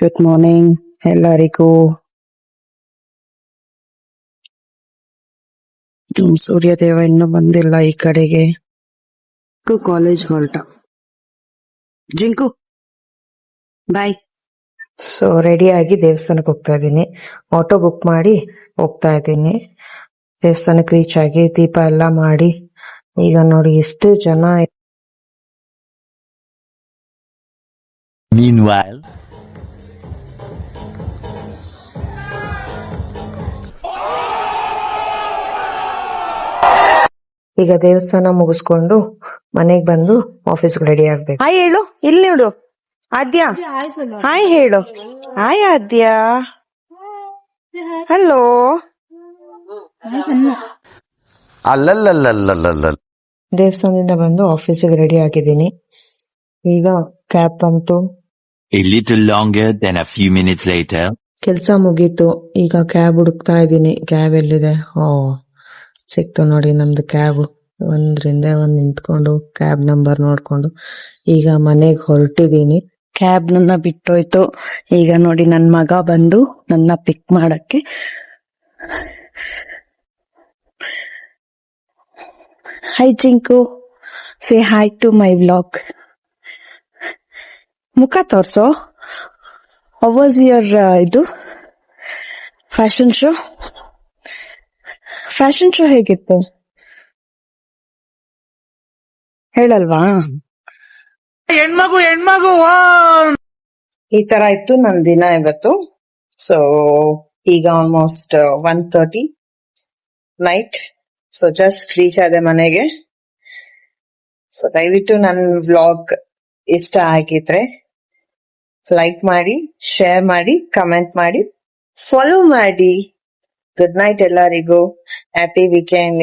Good morning ಎಲ್ಲರಿಗೂ. ಸೂರ್ಯದೇವ ಇನ್ನೂ ಬಂದಿಲ್ಲ ಈ ಕಡೆಗೆ. ಕಾಲೇಜ್ ಹೊರಟ. ಜಿಂಕು ಬಾಯ್. ಸೊ ರೆಡಿ ಆಗಿ ದೇವಸ್ಥಾನಕ್ಕೆ ಹೋಗ್ತಾ ಇದ್ದೀನಿ. ಆಟೋ ಬುಕ್ ಮಾಡಿ ಹೋಗ್ತಾ ಇದ್ದೀನಿ. ದೇವಸ್ಥಾನಕ್ಕೆ ರೀಚ್ ಆಗಿ ದೀಪ ಎಲ್ಲ ಮಾಡಿ ಈಗ ನೋಡಿ ಎಷ್ಟು ಜನ. Meanwhile, ಈಗ ದೇವಸ್ಥಾನ ಮುಗಿಸ್ಕೊಂಡು ಮನೆಗ್ ಬಂದು ಆಫೀಸ್ಗೆ ರೆಡಿ ಆಗ್ಬೇಕು. ಹಾಯ್ ಹೇಳು, ಇಲ್ಲಿ ನೋಡು ಆದ್ಯ. ಹಾಯ್ ಹೇಳು. ಹಾಯ್ ಆದ್ಯ. ಹಲೋ. ಅಲ್ಲಲ್ಲಲ್ಲಲ್ಲಲ್ಲ. ದೇವಸ್ಥಾನದಿಂದ ಬಂದು ಆಫೀಸಿಗೆ ರೆಡಿ ಆಗಿದ್ದೀನಿ. ಈಗ ಕ್ಯಾಬ್ ಬಂತು. A little longer than a few minutes later. ಕೆಲ್ಸ ಮುಗೀತು. ಈಗ ಕ್ಯಾಬ್ ಹುಡುಕ್ತಾ ಇದ್ದೀನಿ. ಕ್ಯಾಬ್ ಎಲ್ಲಿದೆ? ಸಿಕ್ತು ನೋಡಿ ನಮ್ದು ಕ್ಯಾಬ್. ಒಂದ್ರಿಂದ ಒಂದ್ ನಿಂತ್ಕೊಂಡು ಕ್ಯಾಬ್ ನಂಬರ್ ನೋಡ್ಕೊಂಡು ಈಗ ಮನೆಗ್ ಹೊರಟಿದೀನಿ. ಕ್ಯಾಬ್ ನನ್ನ ಬಿಟ್ಟೋಯ್ತು. ಈಗ ನೋಡಿ ನನ್ ಮಗ ಬಂದು ನನ್ನ ಪಿಕ್ ಮಾಡಕ್ಕೆ. Hi Chinku, say hi to my vlog. ಮುಖ ತೋರ್ಸೋ. ಹೌ ವಾಸ್ ಯುವರ್ ಇದು ಫ್ಯಾಷನ್ ಶೋ? ಫ್ಯಾಷನ್ ಶೋ ಹೇಗಿತ್ತು ಹೇಳಲ್ವಾ? ಹೆಣ್ಮಗು ಈ ತರ ಇತ್ತು ನನ್ ದಿನ ಇವತ್ತು. ಸೊ ಈಗ almost 1:30 night. So just reach ಆದೆ ಮನೆಗೆ. ಸೊ ದಯವಿಟ್ಟು ನನ್ ವ್ಲಾಗ್ ಇಷ್ಟ ಆಗಿದ್ರೆ ಲೈಕ್ ಮಾಡಿ, ಶೇರ್ ಮಾಡಿ, ಕಮೆಂಟ್ ಮಾಡಿ, ಫಾಲೋ ಮಾಡಿ. ಗುಡ್ ನೈಟ್ ಎಲ್ಲರಿಗೂ. Happy weekend.